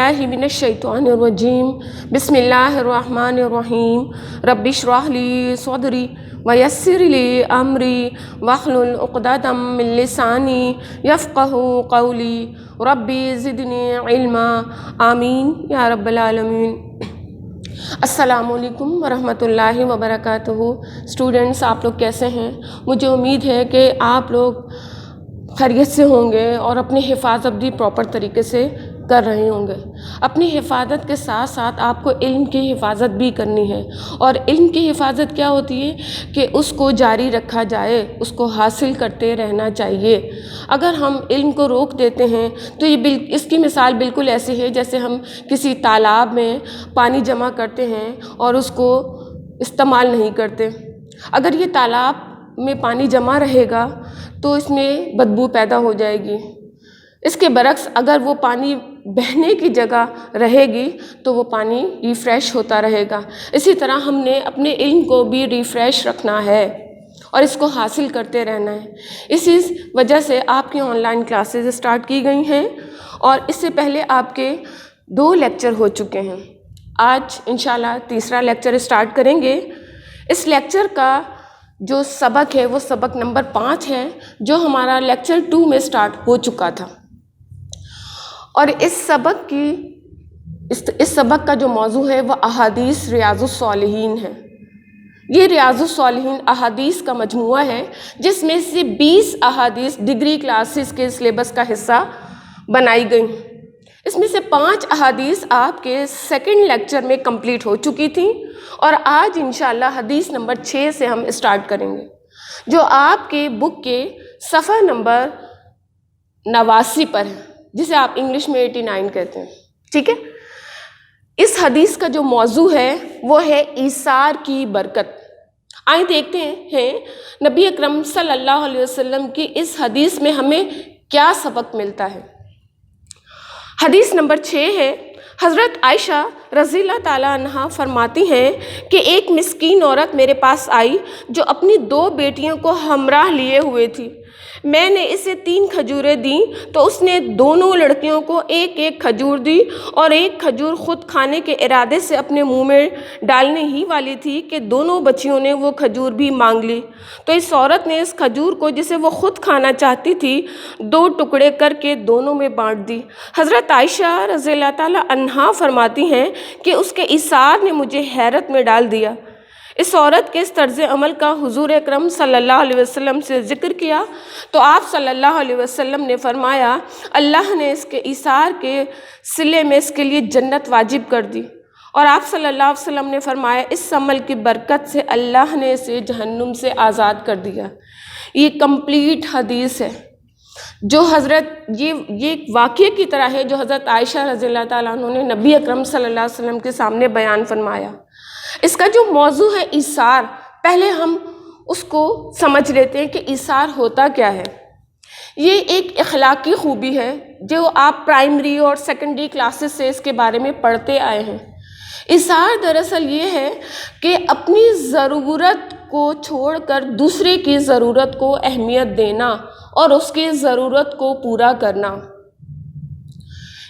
बिल्लाहि मिनश्शैतानिर्रजीम बिस्मिल्लाहिर्रहमानिर्रहीम रब्बि इश्रह ली सदरी वयस्सिर ली अमरी वहलुल उक़दतम मिन लिसानी यफ़क़हू क़ौली रब्बि ज़िदनी इल्मा आमीन या रब्बल आलमीन। अस्सलामुअलैकुम वरहमतुल्लाहि वबरकातुहू। स्टूडेंट्स, आप लोग कैसे हैं? मुझे उम्मीद है कि आप लोग खैरियत से होंगे और अपनी हिफाजत भी प्रॉपर तरीके से कर रहे होंगे। अपनी हिफाजत के साथ साथ आपको इल्म की हिफाजत भी करनी है। और इल्म की हिफाजत क्या होती है कि उसको जारी रखा जाए, उसको हासिल करते रहना चाहिए। अगर हम इल्म को रोक देते हैं तो इसकी मिसाल बिल्कुल ऐसी है जैसे हम किसी तालाब में पानी जमा करते हैं और उसको इस्तेमाल नहीं करते। अगर ये तालाब में पानी जमा रहेगा तो इसमें बदबू पैदा हो जाएगी। इसके बरक्स अगर वो पानी बहने की जगह रहेगी तो वो पानी रिफ़्रेश होता रहेगा। इसी तरह हमने अपने इल्म को भी रिफ़्रेश रखना है और इसको हासिल करते रहना है। इसी वजह से आपकी ऑनलाइन क्लासेस स्टार्ट की गई हैं और इससे पहले आपके 2 लेक्चर हो चुके हैं। आज इंशाल्लाह तीसरा लेक्चर स्टार्ट करेंगे। इस लेक्चर का जो सबक है वो सबक नंबर 5 है, जो हमारा लेक्चर 2 में स्टार्ट हो चुका था। और इस सबक का जो मौजू है वो अहादीस रियाज़ुस्सॉलिहीन है। ये रियाज़ुस्सॉलिहीन अहादीस का मजमुआ है जिसमें से 20 अहादीस डिग्री क्लासेस के सिलेबस का हिस्सा बनाई गई। इसमें से 5 अहादीस आपके सेकंड लेक्चर में कंप्लीट हो चुकी थी और आज इंशाल्लाह हदीस नंबर 6 से हम स्टार्ट करेंगे, जो आपके बुक के सफ़ा नंबर 89 पर है, जिसे आप इंग्लिश में 89 कहते हैं। ठीक है। इस हदीस का जो मौजू है वो है ईसार की बरकत। आइए देखते हैं नबी अकरम सल्लल्लाहु अलैहि वसल्लम की इस हदीस में हमें क्या सबक मिलता है। हदीस नंबर 6 है। हज़रत आयशा रज़ियल्लाहु ताला अन्हा फरमाती हैं कि एक मिस्कीन औरत मेरे पास आई जो अपनी 2 बेटियों को हमराह लिए हुए थी। मैंने इसे 3 खजूरें दी तो उसने दोनों लड़कियों को एक एक खजूर दी और एक खजूर ख़ुद खाने के इरादे से अपने मुंह में डालने ही वाली थी कि दोनों बच्चियों ने वो खजूर भी मांग ली। तो इस औरत ने इस खजूर को, जिसे वो ख़ुद खाना चाहती थी, 2 टुकड़े करके दोनों में बांट दी। हज़रत आयशा रज़ियल्लाहु ताला अन्हा फरमाती हैं कि उसके इसार ने मुझे हैरत में डाल दिया। इस औरत के इस तर्ज़ अमल का हुज़ूर अकरम सल्लल्लाहु अलैहि वसल्लम से ज़िक्र किया तो आप सल्लल्लाहु अलैहि वसल्लम ने फरमाया, अल्लाह ने इसके इसार के सिले में इसके लिए जन्नत वाजिब कर दी। और आप सल्लल्लाहु अलैहि वसल्लम ने फरमाया, इस अमल की बरकत से अल्लाह ने इसे जहन्नुम से आज़ाद कर दिया। ये कंप्लीट हदीस है जो ये वाक़ये की तरह है जो हज़रत आयशा रज़ियल्लाहु ताला अन्हा ने नबी अकरम सल्लल्लाहु अलैहि वसल्लम के सामने बयान फरमाया। इसका जो मौजू है ईसार, पहले हम उसको समझ लेते हैं कि ईसार होता क्या है। ये एक अखलाकी खूबी है जो आप प्राइमरी और सेकेंडरी क्लासेस से इसके बारे में पढ़ते आए हैं। ईसार दरअसल ये है कि अपनी ज़रूरत को छोड़कर दूसरे की ज़रूरत को अहमियत देना और उसकी ज़रूरत को पूरा करना।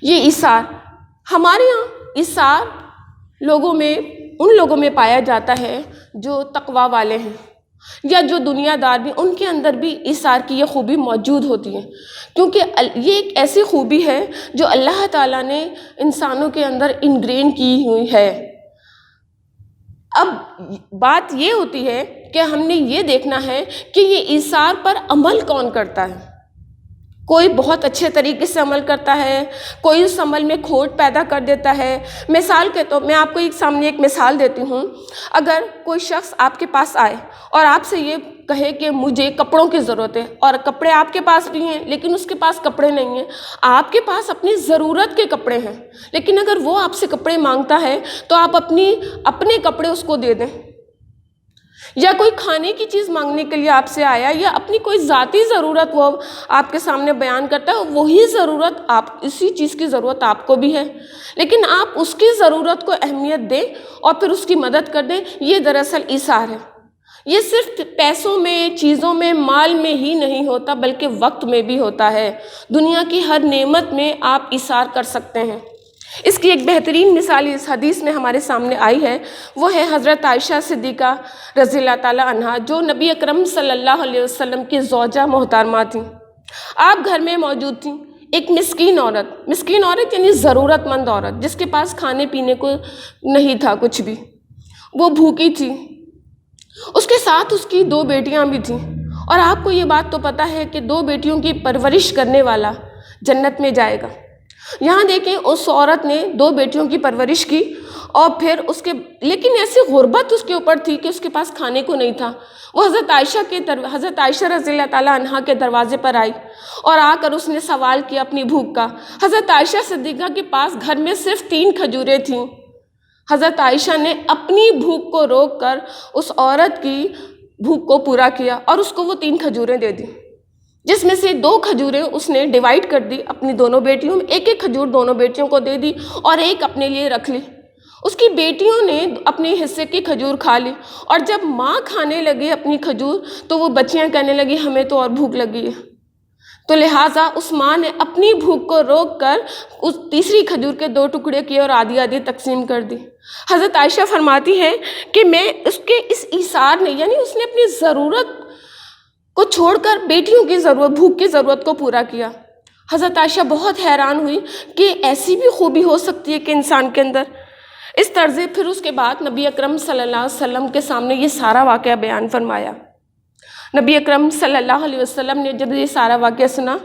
ये ईसार हमारे यहाँ ईसार उन लोगों में पाया जाता है जो तकवा वाले हैं या जो दुनियादार भी, उनके अंदर भी ईसार की ये खूबी मौजूद होती है, क्योंकि ये एक ऐसी खूबी है जो अल्लाह ताला ने इंसानों के अंदर इनग्रेन की हुई है। अब बात ये होती है कि हमने ये देखना है कि ये ईसार पर अमल कौन करता है। कोई बहुत अच्छे तरीके से अमल करता है, कोई उस अमल में खोट पैदा कर देता है। मिसाल के तो मैं आपको सामने एक मिसाल देती हूँ। अगर कोई शख्स आपके पास आए और आपसे ये कहे कि मुझे कपड़ों की ज़रूरत है, और कपड़े आपके पास भी हैं लेकिन उसके पास कपड़े नहीं हैं, आपके पास अपनी ज़रूरत के कपड़े हैं, लेकिन अगर वो आपसे कपड़े मांगता है तो आप अपने कपड़े उसको दे दें। या कोई खाने की चीज़ मांगने के लिए आपसे आया या अपनी कोई ज़ाती ज़रूरत वो आपके सामने बयान करता है, वही ज़रूरत आप, इसी चीज़ की ज़रूरत आपको भी है, लेकिन आप उसकी ज़रूरत को अहमियत दें और फिर उसकी मदद कर दें। ये दरअसल ईसार है। ये सिर्फ पैसों में, चीज़ों में, माल में ही नहीं होता बल्कि वक्त में भी होता है। दुनिया की हर नेमत में आप ईसार कर सकते हैं। اس کی ایک بہترین مثال اس حدیث میں ہمارے سامنے آئی ہے، وہ ہے حضرت عائشہ صدیقہ رضی اللہ تعالیٰ عنہا، جو نبی اکرم صلی اللہ علیہ وسلم کی زوجہ محترمہ تھیں۔ آپ گھر میں موجود تھیں، ایک مسکین عورت یعنی ضرورت مند عورت، جس کے پاس کھانے پینے کو نہیں تھا کچھ بھی، وہ بھوکی تھی۔ اس کے ساتھ اس کی 2 بیٹیاں بھی تھیں، اور آپ کو یہ بات تو پتہ ہے کہ 2 بیٹیوں کی پرورش کرنے والا جنت میں جائے گا۔ یہاں دیکھیں اس عورت نے 2 بیٹیوں کی پرورش کی، اور پھر لیکن ایسی غربت اس کے اوپر تھی کہ اس کے پاس کھانے کو نہیں تھا۔ وہ حضرت عائشہ رضی اللہ تعالیٰ عنہا کے دروازے پر آئی، اور آ کر اس نے سوال کیا اپنی بھوک کا۔ حضرت عائشہ صدیقہ کے پاس گھر میں صرف 3 کھجوریں تھیں۔ حضرت عائشہ نے اپنی بھوک کو روک کر اس عورت کی بھوک کو پورا کیا، اور اس کو وہ 3 کھجوریں دے دیں، جس میں سے 2 کھجوریں اس نے ڈیوائیڈ کر دی اپنی دونوں بیٹیوں میں، ایک کھجور دونوں بیٹیوں کو دے دی اور ایک اپنے لیے رکھ لی۔ اس کی بیٹیوں نے اپنے حصے کی کھجور کھا لی، اور جب ماں کھانے لگی اپنی کھجور تو وہ بچیاں کہنے لگی ہمیں تو اور بھوک لگی ہے، تو لہٰذا اس ماں نے اپنی بھوک کو روک کر اس تیسری کھجور کے 2 ٹکڑے کیے اور آدھی آدھی تقسیم کر دی۔ حضرت عائشہ فرماتی ہے کہ میں اس کے اس ایثار نے، یعنی اس نے اپنی ضرورت کو چھوڑ کر بیٹیوں کی بھوک کی ضرورت کو پورا کیا۔ حضرت عائشہ بہت حیران ہوئی کہ ایسی بھی خوبی ہو سکتی ہے کہ انسان کے اندر اس طرز۔ پھر اس کے بعد نبی اکرم صلی اللہ علیہ وسلم کے سامنے یہ سارا واقعہ بیان فرمایا۔ نبی اکرم صلی اللہ علیہ وسلم نے جب یہ سارا واقعہ سنا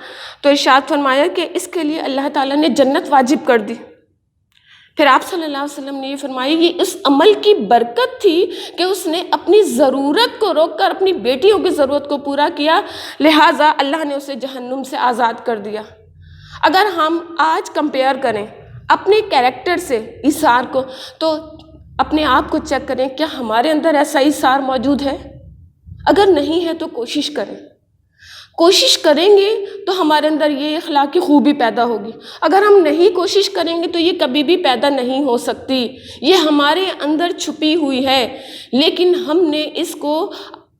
تو ارشاد فرمایا کہ اس کے لیے اللہ تعالیٰ نے جنت واجب کر دی۔ پھر آپ صلی اللہ علیہ وسلم نے یہ فرمایا یہ اس عمل کی برکت تھی کہ اس نے اپنی ضرورت کو روک کر اپنی بیٹیوں کی ضرورت کو پورا کیا، لہٰذا اللہ نے اسے جہنم سے آزاد کر دیا۔ اگر ہم آج کمپیئر کریں اپنے کیریکٹر سے ایثار کو، تو اپنے آپ کو چیک کریں کیا ہمارے اندر ایسا ایثار موجود ہے؟ اگر نہیں ہے تو کوشش کریں گے تو ہمارے اندر یہ اخلاقی خوبی پیدا ہوگی۔ اگر ہم نہیں کوشش کریں گے تو یہ کبھی بھی پیدا نہیں ہو سکتی، یہ ہمارے اندر چھپی ہوئی ہے، لیکن ہم نے اس کو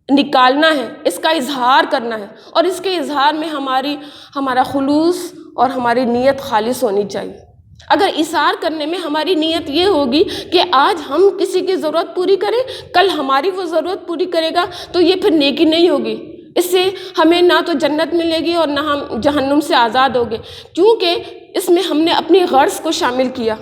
نکالنا ہے، اس کا اظہار کرنا ہے، اور اس کے اظہار میں ہمارا خلوص اور ہماری نیت خالص ہونی چاہیے۔ اگر ایثار کرنے میں ہماری نیت یہ ہوگی کہ آج ہم کسی کی ضرورت پوری کریں، کل ہماری وہ ضرورت پوری کرے گا، تو یہ پھر نیکی نہیں ہوگی۔ اس سے ہمیں نہ تو جنت ملے گی اور نہ ہم جہنم سے آزاد ہوگے، کیونکہ اس میں ہم نے اپنی غرض کو شامل کیا۔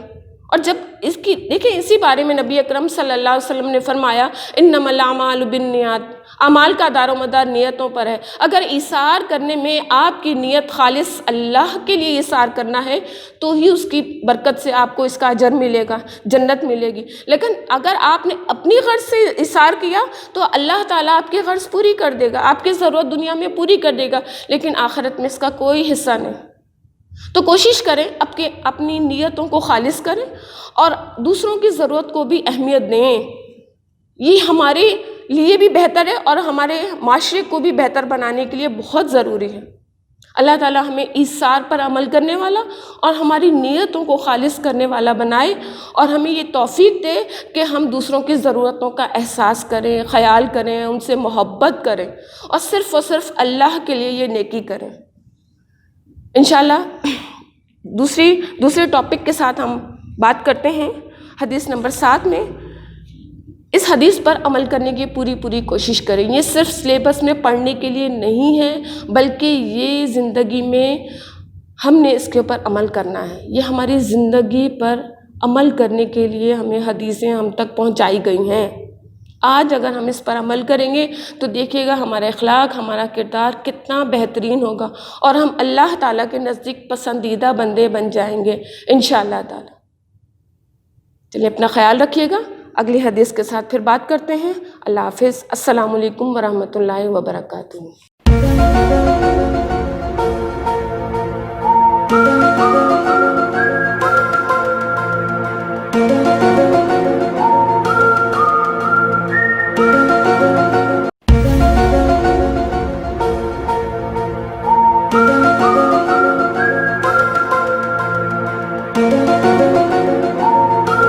اور جب دیکھیں اسی بارے میں نبی اکرم صلی اللہ علیہ وسلم نے فرمایا انما الاعمال بالنیات، اعمال کا دار و مدار نیتوں پر ہے۔ اگر ایثار کرنے میں آپ کی نیت خالص اللہ کے لیے ایثار کرنا ہے تو ہی اس کی برکت سے آپ کو اس کا اجر ملے گا، جنت ملے گی۔ لیکن اگر آپ نے اپنی غرض سے ایثار کیا تو اللہ تعالیٰ آپ کی غرض پوری کر دے گا، آپ کی ضرورت دنیا میں پوری کر دے گا، لیکن آخرت میں اس کا کوئی حصہ نہیں۔ تو کوشش کریں اپنی نیتوں کو خالص کریں اور دوسروں کی ضرورت کو بھی اہمیت دیں۔ یہ ہمارے لیے بھی بہتر ہے اور ہمارے معاشرے کو بھی بہتر بنانے کے لیے بہت ضروری ہے۔ اللہ تعالیٰ ہمیں ایثار پر عمل کرنے والا اور ہماری نیتوں کو خالص کرنے والا بنائے، اور ہمیں یہ توفیق دے کہ ہم دوسروں کی ضرورتوں کا احساس کریں، خیال کریں، ان سے محبت کریں، اور صرف اللہ کے لیے یہ نیکی کریں۔ انشاءاللہ دوسرے ٹاپک کے ساتھ ہم بات کرتے ہیں حدیث نمبر 7 میں۔ اس حدیث پر عمل کرنے کی پوری کوشش کریں۔ یہ صرف سلیبس میں پڑھنے کے لیے نہیں ہے، بلکہ یہ زندگی میں ہم نے اس کے اوپر عمل کرنا ہے۔ یہ ہماری زندگی پر عمل کرنے کے لیے ہمیں حدیثیں ہم تک پہنچائی گئی ہیں۔ آج اگر ہم اس پر عمل کریں گے تو دیکھیے گا ہمارا اخلاق، ہمارا کردار کتنا بہترین ہوگا، اور ہم اللہ تعالیٰ کے نزدیک پسندیدہ بندے بن جائیں گے انشاءاللہ تعالیٰ۔ چلیے اپنا خیال رکھیے گا، اگلی حدیث کے ساتھ پھر بات کرتے ہیں۔ اللہ حافظ۔ السلام علیکم ورحمۃ اللہ وبرکاتہ۔